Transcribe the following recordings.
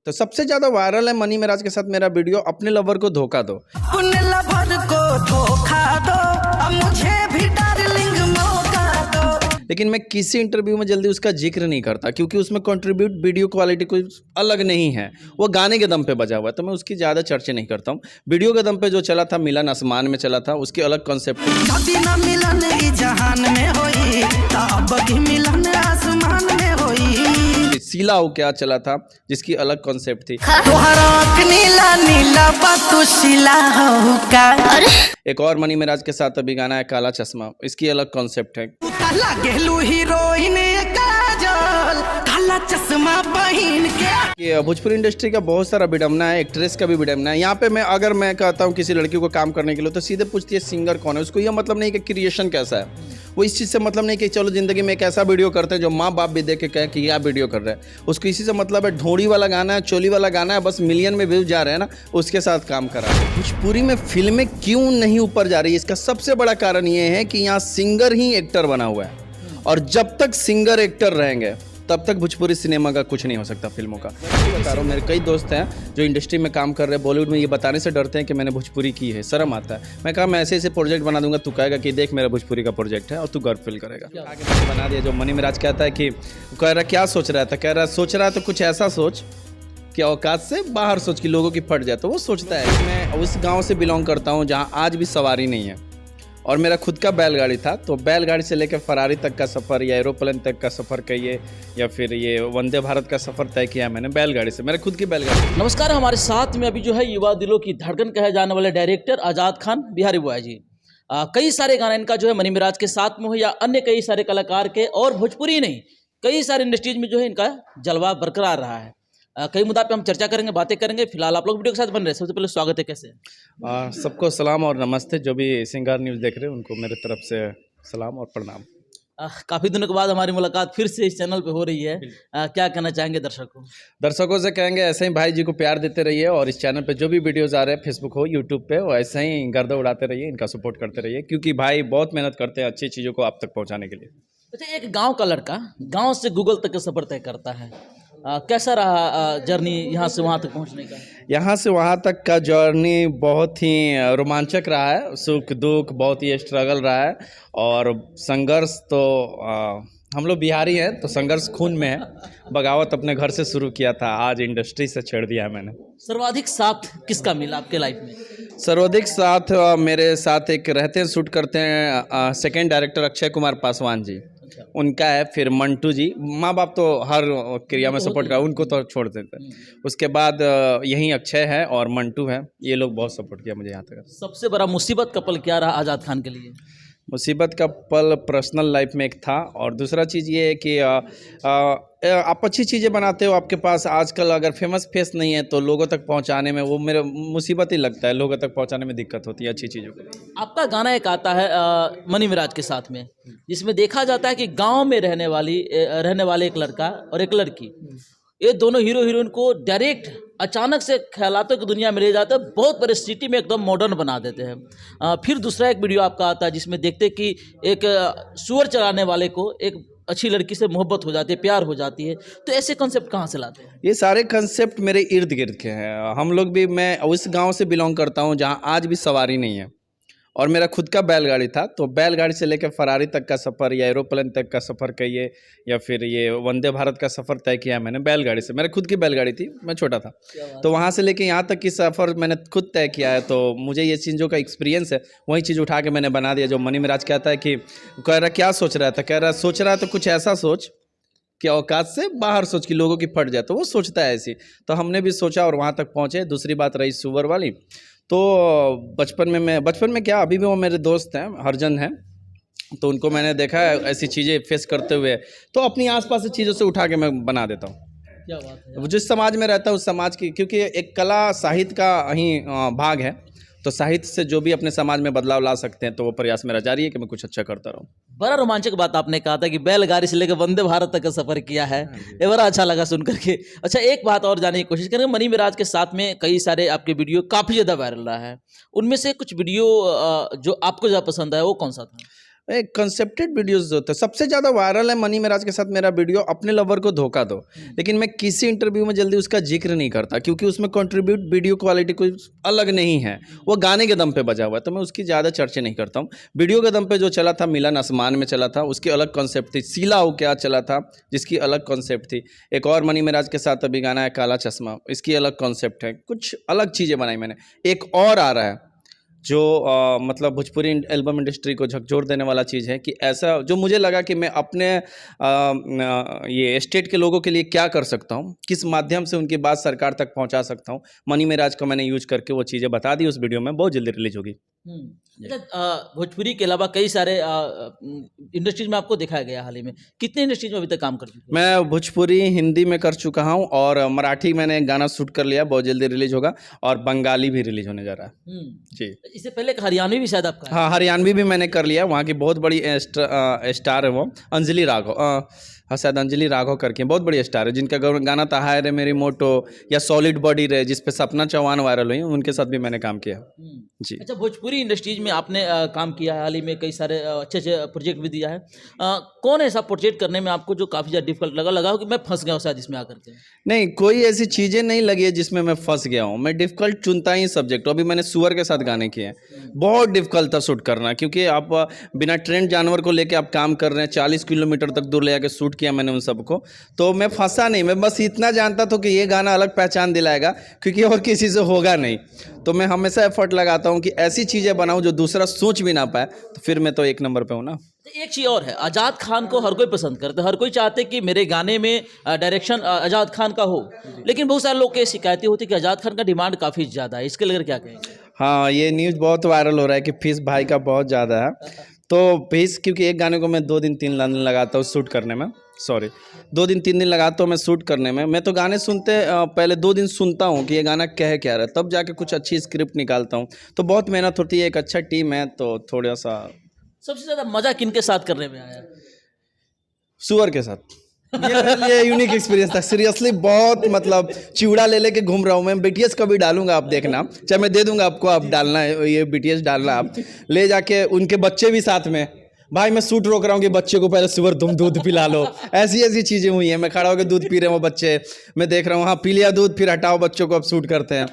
तो सबसे ज्यादा वायरल है मनी मिराज के साथ मेरा वीडियो अपने लवर को धोखा दो। अपने लवर को धोखा दो, अब मुझे भी डार्लिंग मौका दो। लेकिन मैं किसी इंटरव्यू में जल्दी उसका जिक्र नहीं करता क्योंकि उसमें कंट्रीब्यूट वीडियो क्वालिटी कुछ अलग नहीं है, वो गाने के दम पे बजा हुआ है, तो मैं उसकी ज़्यादा चर्चा नहीं करता हूँ। वीडियो के दम पे जो चला था मिलन आसमान में चला था, उसकी अलग कॉन्सेप्ट कभी ना मिलन ई जहान में होई, तब की मिलन आसमान में होई। सीला हो क्या चला था जिसकी अलग कॉन्सेप्ट थी। तोहरा आँख नीला नीला बातू शीला हो का। एक और मनी मिराज के साथ अभी गाना है काला चश्मा, इसकी अलग कॉन्सेप्ट है। गेलू हीरोइन काजल काला चश्मा पहन के। ये भोजपुरी इंडस्ट्री का बहुत सारा विडम्बना है, एक्ट्रेस का भी विडम्बना है। यहाँ पे मैं कहता हूँ किसी लड़की को काम करने के लिए तो सीधे पूछती है सिंगर कौन है, उसको यह मतलब नहीं कि क्रिएशन कैसा है, वो इस चीज़ से मतलब नहीं कि चलो जिंदगी में एक ऐसा वीडियो करते हैं जो माँ बाप भी देख के कहें कि यह वीडियो कर रहे हैं। उसको इसी से मतलब है ढोड़ी वाला गाना है, चोली वाला गाना है, बस मिलियन में व्यूज जा रहे हैं ना, उसके साथ काम करा है। भोजपुरी में फिल्में क्यों नहीं ऊपर जा रही है, इसका सबसे बड़ा कारण ये है कि यहाँ सिंगर ही एक्टर बना हुआ है, और जब तक सिंगर एक्टर रहेंगे तब तक भोजपुरी सिनेमा का कुछ नहीं हो सकता फिल्मों का। बता रहा हूँ, मेरे कई दोस्त हैं जो इंडस्ट्री में काम कर रहे हैं, बॉलीवुड में, ये बताने से डरते हैं कि मैंने भोजपुरी की है, शर्म आता है। मैं कहा मैं ऐसे ऐसे प्रोजेक्ट बना दूंगा, तू कहेगा कि देख मेरा भोजपुरी का प्रोजेक्ट है और तू गर्व फील करेगा। आगे मैंने बना दिया। जो मनी मिराज कहता है कि कह रहा क्या सोच रहा था, कह रहा सोच रहा है तो कुछ ऐसा सोच कि औकात से बाहर सोच कि लोगों की फट जाए, तो वो सोचता है। मैं उस गाँव से बिलोंग करता हूँ जहाँ आज भी सवारी नहीं है, और मेरा खुद का बैलगाड़ी था, तो बैलगाड़ी से लेकर फरारी तक का सफ़र या एरोप्लेन तक का सफ़र कहिए या फिर ये वंदे भारत का सफ़र तय किया मैंने बैलगाड़ी से, मेरा खुद की बैलगाड़ी। नमस्कार, हमारे साथ में अभी जो है युवा दिलों की धड़कन कहे जाने वाले डायरेक्टर आज़ाद खान बिहारी बुआ जी। कई सारे गाने इनका जो है मनी मिराज के साथ में हो या अन्य कई सारे कलाकार के, और भोजपुरी नहीं कई सारे इंडस्ट्रीज में जो है इनका जलवा बरकरार रहा है। कई मुद्दा पे हम चर्चा करेंगे, बातें करेंगे। फिलहाल आप लोग वीडियो के साथ बन रहे हैं, सबसे पहले स्वागत है। कैसे सबको सलाम और नमस्ते, जो भी सिंगार न्यूज़ देख रहे हैं उनको मेरे तरफ से सलाम और प्रणाम। काफ़ी दिनों के बाद हमारी मुलाकात फिर से इस चैनल पे हो रही है, क्या कहना चाहेंगे दर्शकों से कहेंगे ऐसे ही भाई जी को प्यार देते रहिए, और इस चैनल पे जो भी वीडियोज़ आ रहे हैं फेसबुक हो यूट्यूब पे, वो ऐसे ही गर्दा उड़ाते रहिए, इनका सपोर्ट करते रहिए, क्योंकि भाई बहुत मेहनत करते हैं अच्छी चीज़ों को आप तक पहुँचाने के लिए। अच्छा, एक गाँव का लड़का गाँव से गूगल तक का सफ़र तय करता है, कैसा रहा जर्नी यहाँ से वहाँ तक पहुँचने का? यहाँ से वहाँ तक का जर्नी बहुत ही रोमांचक रहा है, सुख दुख बहुत ही स्ट्रगल रहा है, और संघर्ष तो हम लोग बिहारी हैं तो संघर्ष खून में है। बगावत अपने घर से शुरू किया था, आज इंडस्ट्री से छेड़ दिया मैंने। सर्वाधिक साथ किसका मिला आपके लाइफ में? सर्वाधिक साथ मेरे साथ एक रहते हैं, शूट करते हैं, सेकंड डायरेक्टर अक्षय कुमार पासवान जी, उनका है। फिर मंटू जी, माँ बाप तो हर क्रिया में सपोर्ट कर, उनको तो छोड़ देते हैं। उसके बाद यही अक्षय है और मंटू है, ये लोग बहुत सपोर्ट किया मुझे यहाँ तक। सबसे बड़ा मुसीबत का पल क्या रहा आज़ाद खान के लिए? मुसीबत का पल पर्सनल लाइफ में एक था, और दूसरा चीज़ ये है कि आप अच्छी चीज़ें बनाते हो, आपके पास आजकल अगर फेमस फेस नहीं है तो लोगों तक पहुंचाने में वो मेरे मुसीबत ही लगता है, लोगों तक पहुंचाने में दिक्कत होती है अच्छी चीज़ों को। आपका गाना एक आता है मनी मिराज के साथ में, जिसमें देखा जाता है कि गाँव में रहने वाले एक लड़का और एक लड़की, ये दोनों हीरो हीरोइन को डायरेक्ट अचानक से ख्यालातों की दुनिया में ले जाते हैं, बहुत परिस्थिति में एकदम मॉडर्न बना देते हैं। फिर दूसरा एक वीडियो आपका आता है जिसमें देखते कि एक सुअर चराने वाले को एक अच्छी लड़की से मोहब्बत हो जाती है, प्यार हो जाती है, तो ऐसे कॉन्सेप्ट कहाँ से लाते हैं? ये सारे कॉन्सेप्ट मेरे इर्द गिर्द के हैं। हम लोग भी, मैं उस गाँव से बिलोंग करता हूँ जहाँ आज भी सवारी नहीं है, और मेरा खुद का बैलगाड़ी था, तो बैलगाड़ी से लेकर फरारी तक का सफ़र या एरोप्लेन तक का सफ़र कहिए या फिर ये वंदे भारत का सफ़र तय किया मैंने बैलगाड़ी से। मेरा खुद की बैलगाड़ी थी, मैं छोटा था, तो वहाँ से लेके यहाँ तक की सफ़र मैंने खुद तय किया है, तो मुझे ये चीज़ों का एक्सपीरियंस है, वही चीज़ उठा के मैंने बना दिया। जो मनी मिराज कहता है कि कह रहा क्या सोच रहा था, कह रहा सोच रहा है तो कुछ ऐसा सोच कि औकात से बाहर सोच कि लोगों की फट जाए, तो वो सोचता है ऐसी। तो हमने भी सोचा और वहाँ तक पहुँचे। दूसरी बात रही सुअर वाली, तो बचपन में क्या, अभी भी वो मेरे दोस्त हैं, हरजन हैं, तो उनको मैंने देखा है ऐसी चीज़ें फेस करते हुए, तो अपनी आसपास से चीज़ों से उठा के मैं बना देता हूँ। क्या बात है। जिस समाज में रहता है उस समाज की, क्योंकि एक कला साहित्य का ही भाग है, तो साहित्य से जो भी अपने समाज में बदलाव ला सकते हैं, तो वो प्रयास मेरा जारी है कि मैं कुछ अच्छा करता रहूँ। बड़ा रोमांचक बात आपने कहा था कि बैलगाड़ी से लेकर वंदे भारत तक का सफ़र किया है, ये बड़ा अच्छा लगा सुन करके। अच्छा, एक बात और जानने की कोशिश करेंगे, मनी मिराज के साथ में कई सारे आपके वीडियो काफ़ी ज़्यादा वायरल रहा है, उनमें से कुछ वीडियो जो आपको ज़्यादा पसंद आया वो कौन सा था? एक कंसेप्टेड वीडियोस होते हैं। सबसे ज़्यादा वायरल है मनी मिराज के साथ मेरा वीडियो अपने लवर को धोखा दो, लेकिन मैं किसी इंटरव्यू में जल्दी उसका जिक्र नहीं करता क्योंकि उसमें कंट्रीब्यूट वीडियो क्वालिटी कुछ अलग नहीं है, वो गाने के दम पे बजा हुआ है, तो मैं उसकी ज़्यादा चर्चा नहीं करता हूँ। वीडियो के दम पे जो चला था मिलन आसमान में चला था, उसकी अलग कॉन्सेप्ट थी। सीला हो क्या चला था जिसकी अलग कॉन्सेप्ट थी। एक और मनी मिराज के साथ अभी गाना है काला चश्मा, इसकी अलग कॉन्सेप्ट है। कुछ अलग चीज़ें बनाई मैंने। एक और आ रहा है जो मतलब भोजपुरी एल्बम इंडस्ट्री को झकझोर देने वाला चीज़ है कि ऐसा जो मुझे लगा कि मैं अपने ये स्टेट के लोगों के लिए क्या कर सकता हूँ, किस माध्यम से उनकी बात सरकार तक पहुँचा सकता हूँ। मनी मिराज को मैंने यूज करके वो चीज़ें बता दी उस वीडियो में, बहुत जल्दी रिलीज होगी। अच्छा, भोजपुरी के अलावा कई सारे इंडस्ट्रीज में आपको दिखाया गया हाल ही में, कितने इंडस्ट्रीज में अभी तक काम कर चुके हैं? मैं भोजपुरी हिंदी में कर चुका हूँ और मराठी मैंने गाना शूट कर लिया, बहुत जल्दी रिलीज होगा, और बंगाली भी रिलीज होने जा रहा है जी। इससे पहले एक हरियाणवी भी शायद आपका है। हाँ, हरियाणवी भी मैंने कर लिया। वहाँ की बहुत बड़ी स्टार है वो, अंजलि राघव। हाँ, शायद अंजलि राघव करके बहुत बड़ी स्टार है, जिनका गाना था हाय रे मेरी मोटो या सॉलिड बॉडी रे, जिस पे सपना चौहान वायरल हुई, उनके साथ भी मैंने काम किया जी। अच्छा, भोजपुरी इंडस्ट्रीज में आपने काम किया है हाल ही में, कई सारे अच्छे अच्छे प्रोजेक्ट भी दिया है। कौन ऐसा प्रोजेक्ट करने में आपको जो काफ़ी ज़्यादा डिफिकल्ट लगा हो कि मैं फंस गया हूँ शायद इसमें आकर के? नहीं, कोई ऐसी चीज़ें नहीं लगी है जिसमें मैं फंस गया हूँ। मैं डिफ़िकल्ट चुनता ही सब्जेक्ट। अभी मैंने सुअर के साथ गाने किए हैं, बहुत डिफ़िकल्ट था शूट करना, क्योंकि आप बिना ट्रेंड जानवर को लेके आप काम कर रहे हैं। 40 किलोमीटर तक दूर ले जाकर शूट किया मैंने उन सबको, तो मैं फंसा नहीं। मैं बस इतना जानता था कि ये गाना अलग पहचान दिलाएगा, क्योंकि और किसी से होगा नहीं। तो मैं हमेशा एफर्ट लगाता हूँ कि ऐसी चीज़ें बनाऊँ जो दूसरा सोच भी ना पाए, तो फिर मैं तो एक नंबर पे हूँ ना। एक चीज़ और है, आज़ाद खान को हर कोई पसंद करता है, हर कोई चाहते कि मेरे गाने में डायरेक्शन आज़ाद खान का हो, लेकिन बहुत सारे लोग की शिकायतें होती कि आज़ाद खान का डिमांड काफ़ी ज़्यादा है, इसके लेकर क्या कहेंगे? हाँ, ये न्यूज़ बहुत वायरल हो रहा है कि फीस भाई का बहुत ज़्यादा है। तो फीस, क्योंकि एक गाने को मैं 2 दिन 3 दिन लगाता हूँ शूट करने में, 2 दिन 3 दिन लगाता हूँ मैं शूट करने में। मैं तो गाने सुनते पहले 2 दिन सुनता हूँ कि ये गाना कह क्या रहा है, तब जाके कुछ अच्छी स्क्रिप्ट निकालता हूँ। तो बहुत मेहनत होती है, एक अच्छा टीम है, तो थोड़ा सा। सबसे ज़्यादा मज़ा किनके साथ करने में आया? सुअर के साथ। ये मेरे लिए यूनिक एक्सपीरियंस था सीरियसली। बहुत मतलब चिवड़ा ले लेके घूम रहा हूँ मैं। BTS का भी डालूंगा, आप देखना, चाहे मैं दे दूंगा आपको, आप डालना है ये BTS डालना, आप ले जाके उनके बच्चे भी साथ में। भाई मैं शूट रोक रहा हूँ कि बच्चे को पहले सुअर तुम दूध पिला लो। ऐसी ऐसी चीज़ें हुई हैं। मैं खड़ा होकर दूध पी रहे हैं वो बच्चे, मैं देख रहा हूँ, हाँ पी लिया दूध, फिर हटाओ बच्चों को, अब शूट करते हैं।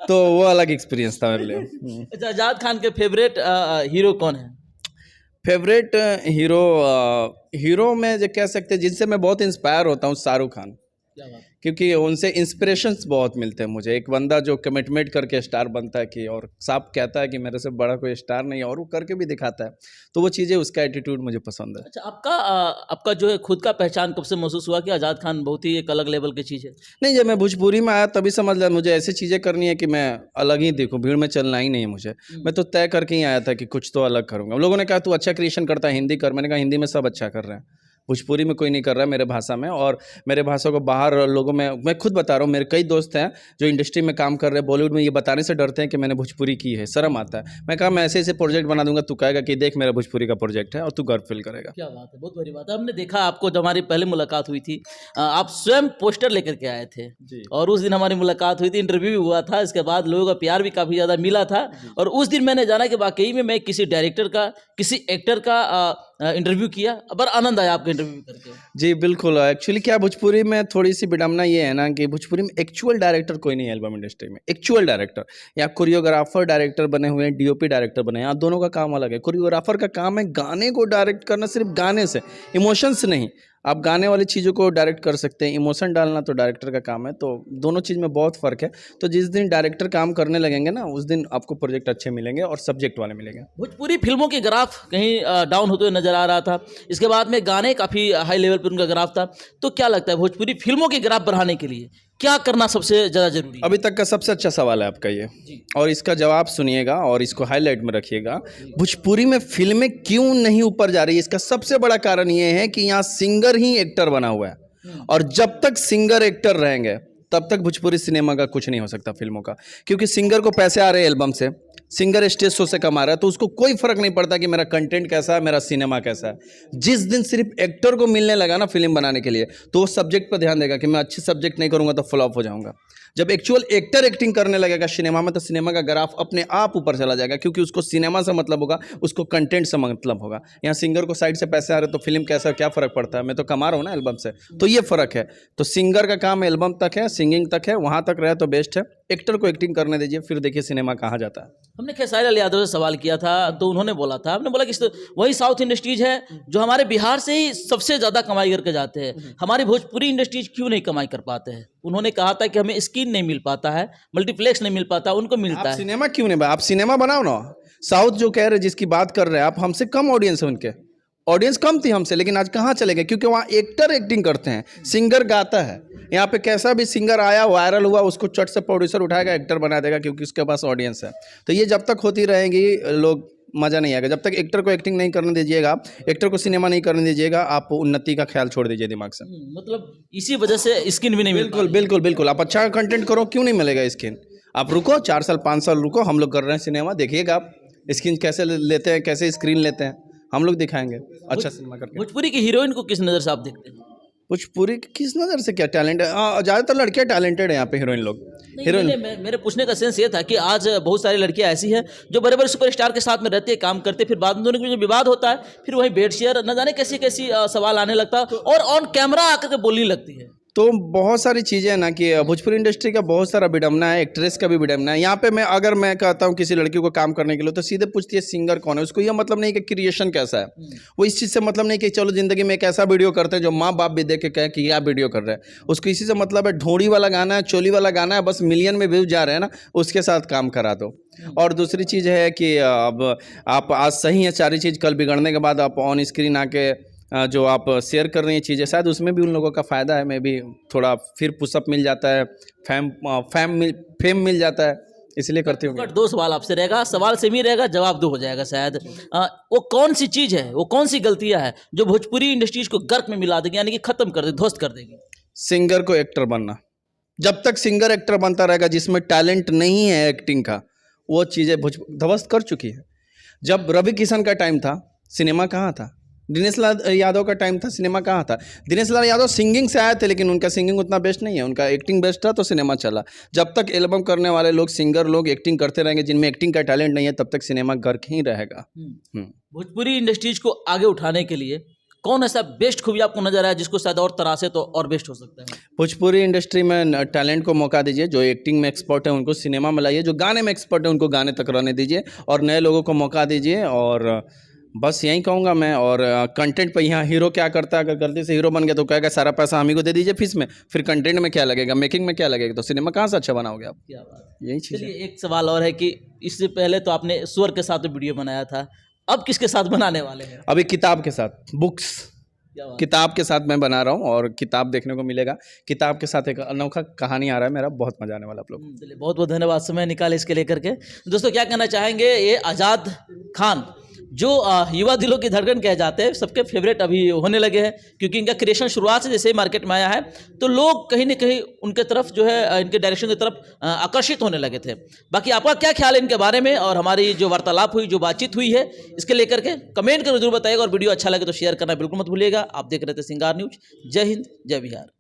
तो वो अलग एक्सपीरियंस था मेरे लिए। अच्छा, आज़ाद खान के फेवरेट हीरो कौन है? फेवरेट हीरो में जो कह सकते हैं जिनसे मैं बहुत इंस्पायर होता हूँ, शाहरुख खान। क्या बात? क्योंकि उनसे इंस्पिरेशंस बहुत मिलते हैं मुझे। एक बंदा जो कमिटमेंट करके स्टार बनता है कि, और साफ कहता है कि मेरे से बड़ा कोई स्टार नहीं, और वो करके भी दिखाता है, तो वो चीज़ें, उसका एटीट्यूड मुझे पसंद है। अच्छा, आपका जो है खुद का पहचान कब से महसूस हुआ कि आज़ाद खान बहुत ही एक अलग लेवल की चीज़ है? नहीं, जब मैं भोजपुरी में आया तभी समझ लिया मुझे ऐसी चीज़ें करनी है कि मैं अलग ही दिखूं, भीड़ में चलना ही नहीं है मुझे। मैं तो तय करके ही आया था कि कुछ तो अलग करूँगा। लोगों ने कहा तू अच्छा क्रिएशन करता है, हिंदी कर। मैंने कहा हिंदी में सब अच्छा कर रहे हैं, भोजपुरी में कोई नहीं कर रहा है मेरे भाषा में। और मेरे भाषा को बाहर लोगों में, मैं खुद बता रहा हूँ, मेरे कई दोस्त हैं जो इंडस्ट्री में काम कर रहे हैं बॉलीवुड में, ये बताने से डरते हैं कि मैंने भोजपुरी की है, शर्म आता है। मैं कहा मैं ऐसे ऐसे प्रोजेक्ट बना दूंगा, तू कहेगा कि देख मेरा भोजपुरी का प्रोजेक्ट है, और तू गर्व फील करेगा। क्या बात है, बहुत बड़ी बात है। हमने देखा आपको, जब हमारी पहले मुलाकात हुई थी, आप स्वयं पोस्टर लेकर के आए थे जी। और उस दिन हमारी मुलाकात हुई थी, इंटरव्यू भी हुआ था, इसके बाद लोगों का प्यार भी काफ़ी ज़्यादा मिला था। और उस दिन मैंने जाना कि वाकई में मैं किसी डायरेक्टर का, किसी एक्टर का इंटरव्यू किया, बड़ा आनंद आया आपका इंटरव्यू करके। जी बिल्कुल। एक्चुअली क्या, भोजपुरी में थोड़ी सी विडम्बना ये है ना कि भोजपुरी में एक्चुअल डायरेक्टर कोई नहीं है एल्बम इंडस्ट्री में। एक्चुअल डायरेक्टर या कोरियोग्राफर डायरेक्टर बने हुए हैं, DOP डायरेक्टर बने हैं, दोनों का काम अलग है। कोरियोग्राफर का काम है गाने को डायरेक्ट करना, सिर्फ गाने से, इमोशंस नहीं। आप गाने वाली चीज़ों को डायरेक्ट कर सकते हैं, इमोशन डालना तो डायरेक्टर का काम है। तो दोनों चीज़ में बहुत फ़र्क है। तो जिस दिन डायरेक्टर काम करने लगेंगे ना, उस दिन आपको प्रोजेक्ट अच्छे मिलेंगे और सब्जेक्ट वाले मिलेंगे। भोजपुरी फिल्मों के ग्राफ कहीं डाउन होते हुए नजर आ रहा था, इसके बाद में गाने काफ़ी हाई लेवल पर उनका ग्राफ था। तो क्या लगता है भोजपुरी फिल्मों के ग्राफ बढ़ाने के लिए क्या करना सबसे ज़्यादा जरूरी है? अभी तक का सबसे अच्छा सवाल है आपका ये, और इसका जवाब सुनिएगा और इसको हाईलाइट में रखिएगा। भोजपुरी में फिल्में क्यों नहीं ऊपर जा रही है, इसका सबसे बड़ा कारण ये है कि यहाँ सिंगर ही एक्टर बना हुआ है, और जब तक सिंगर एक्टर रहेंगे तब तक भोजपुरी सिनेमा का कुछ नहीं हो सकता, फिल्मों का। क्योंकि सिंगर को पैसे आ रहे हैं एल्बम से, सिंगर स्टेज शो से कमा रहा है, तो उसको कोई फर्क नहीं पड़ता कि मेरा कंटेंट कैसा है, मेरा सिनेमा कैसा है। जिस दिन सिर्फ एक्टर को मिलने लगा ना फिल्म बनाने के लिए, तो वो सब्जेक्ट पर ध्यान देगा कि मैं अच्छी सब्जेक्ट नहीं करूँगा तो फ्लॉप हो जाऊँगा। जब एक्चुअल एक्टर एक्टिंग करने लगेगा सिनेमा में तो सिनेमा का ग्राफ अपने आप ऊपर चला जाएगा, क्योंकि उसको सिनेमा से मतलब होगा, उसको कंटेंट से मतलब होगा। यहाँ सिंगर को साइड से पैसे आ रहे तो फिल्म कैसा क्या फ़र्क पड़ता है, मैं तो कमा रहा हूँ ना एल्बम से, तो ये फ़र्क है। तो सिंगर का काम एल्बम तक है, सिंगिंग तक है, वहाँ तक रहे तो बेस्ट है। एक्टर को एक्टिंग करने दीजिए, फिर देखिए सिनेमा कहाँ जाता है। हमने खेसारी लाल यादव से सवाल किया था तो उन्होंने बोला था, हमने बोला कि वही साउथ इंडस्ट्रीज है जो हमारे बिहार से ही सबसे ज़्यादा कमाई करके जाते हैं, हमारी भोजपुरी इंडस्ट्रीज क्यों नहीं कमाई कर पाते हैं। उन्होंने कहा था कि हमें स्क्रीन नहीं मिल पाता है, मल्टीप्लेक्स नहीं मिल पाता, उनको मिलता है। सिनेमा क्यों नहीं, आप सिनेमा बनाओ ना। साउथ जो कह रहे जिसकी बात कर रहे हैं आप, हमसे कम ऑडियंस है, उनके ऑडियंस कम थी हमसे, लेकिन आज कहाँ चले गए, क्योंकि वहाँ एक्टर एक्टिंग करते हैं, सिंगर गाता है। यहाँ पे कैसा भी सिंगर आया वायरल हुआ उसको चट से प्रोड्यूसर उठाएगा, एक्टर बना देगा, क्योंकि उसके पास ऑडियंस है। तो ये जब तक होती रहेंगी लोग मज़ा नहीं आएगा। जब तक एक्टर को एक्टिंग नहीं करने दीजिएगा, एक्टर को सिनेमा नहीं करने दीजिएगा, आप उन्नति का ख्याल छोड़ दीजिए दिमाग से। मतलब इसी वजह से स्क्रीन भी नहीं मिल बिल्कुल बिल्कुल बिल्कुल। आप अच्छा कंटेंट करो, क्यों नहीं मिलेगा स्क्रीन। आप रुको 4 साल 5 साल रुको, हम लोग कर रहे हैं सिनेमा, देखिएगा आप स्क्रीन कैसे लेते हैं, कैसे स्क्रीन लेते हैं, हम लोग दिखाएंगे अच्छा सिनेमा करके। भोजपुरी की हीरोइन को किस नज़र से आप देखते हैं? भोजपुरी किस नज़र से, क्या टैलेंट है, ज़्यादातर लड़कियाँ टैलेंटेड है यहाँ पे, हीरोइन लोग। मेरे पूछने का सेंस ये था कि आज बहुत सारी लड़कियां ऐसी हैं जो बड़े बड़े सुपरस्टार के साथ में रहती है, काम करते, फिर बाद में दोनों के बीच में विवाद होता है, फिर वही बेड शेयर न जाने कैसी कैसी सवाल आने लगता है और ऑन कैमरा आकर के बोलने लगती है। तो बहुत सारी चीज़ें हैं ना कि भोजपुरी इंडस्ट्री का बहुत सारा विडम्बना है, एक्ट्रेस का भी विडम्बना है। यहाँ पे अगर मैं कहता हूँ किसी लड़की को काम करने के लिए तो सीधे पूछती है सिंगर कौन है, उसको यह मतलब नहीं कि क्रिएशन कैसा है, वो इस चीज़ से मतलब नहीं कि चलो ज़िंदगी में एक ऐसा वीडियो करते हैं जो माँ बाप भी देख के कहें कि क्या वीडियो कर रहे हैं। उसको इसी से मतलब है, ढोड़ी वाला गाना है, चोली वाला गाना है, बस मिलियन में व्यूज जा रहे हैं ना, उसके साथ काम करा दो। और दूसरी चीज़ है कि अब आप आज सही है सारी चीज़, कल बिगड़ने के बाद आप ऑन स्क्रीन आके जो आप शेयर कर रही हैं चीज़ें, शायद उसमें भी उन लोगों का फ़ायदा है, मैं भी थोड़ा फिर पुशअप मिल जाता है, फेम मिल जाता है, इसलिए करती हूँ। 2 सवाल आपसे रहेगा, सवाल सेम ही रहेगा, जवाब 2 हो जाएगा शायद। वो कौन सी चीज़ है, वो कौन सी गलतियाँ है जो भोजपुरी इंडस्ट्रीज को गर्क में मिला देगी, यानी कि खत्म कर देगी, ध्वस्त कर देगी? सिंगर को एक्टर बनना। जब तक सिंगर एक्टर बनता रहेगा जिसमें टैलेंट नहीं है एक्टिंग का, वो चीज़ें ध्वस्त कर चुकी है। जब रवि किशन का टाइम था, सिनेमा कहाँ था? दिनेश लाल यादव का टाइम था, सिनेमा कहाँ था? दिनेश लाल यादव सिंगिंग से आए थे, लेकिन उनका सिंगिंग उतना बेस्ट नहीं है, उनका एक्टिंग बेस्ट था तो सिनेमा चला। जब तक एल्बम करने वाले लोग, सिंगर लोग एक्टिंग करते रहेंगे जिनमें एक्टिंग का टैलेंट नहीं है, तब तक सिनेमा गर्क ही रहेगा। भोजपुरी इंडस्ट्रीज को आगे उठाने के लिए कौन ऐसा बेस्ट खूबी आपको नजर आया जिसको शायद और तरह से तो और बेस्ट हो सकता है? भोजपुरी इंडस्ट्री में टैलेंट को मौका दीजिए, जो एक्टिंग में एक्सपर्ट है उनको सिनेमा में लाइए, जो गाने में एक्सपर्ट है उनको गाने तक रहने दीजिए, और नए लोगों को मौका दीजिए। और बस यही कहूँगा मैं। और कंटेंट पे यहाँ हीरो क्या करता है, अगर गलती से हीरो बन गया तो कहेगा सारा पैसा हम ही को दे दीजिए फीस में, फिर कंटेंट में क्या लगेगा, मेकिंग में क्या लगेगा, तो सिनेमा कहाँ से अच्छा बनाओगे आप? क्या बात, यही चीज़ है। चलिए एक सवाल और है कि इससे पहले तो आपने स्वर के साथ वीडियो बनाया था, अब किसके साथ बनाने वाले हैं? अभी किताब के साथ, बुक्स, किताब के साथ मैं बना रहा हूँ, और किताब देखने को मिलेगा। किताब के साथ एक अनोखा कहानी आ रहा है मेरा, बहुत मजा आने वाला आप लोग। चलिए बहुत बहुत धन्यवाद समय निकाले इसके लेकर के। दोस्तों क्या कहना चाहेंगे, ये आज़ाद खान जो युवा दिलों की धड़कन कहे जाते हैं, सबके फेवरेट अभी होने लगे हैं, क्योंकि इनका क्रिएशन शुरुआत से जैसे ही मार्केट में आया है तो लोग कहीं ना कहीं उनके तरफ जो है, इनके डायरेक्शन की तरफ आकर्षित होने लगे थे। बाकी आपका क्या ख्याल है इनके बारे में, और हमारी जो वार्तालाप हुई, जो बातचीत हुई है, इसके लेकर के कमेंट कर जरूर बताइएगा, और वीडियो अच्छा लगे तो शेयर करना बिल्कुल मत भूलिएगा। आप देख रहे थे सिंगार न्यूज। जय हिंद, जय बिहार।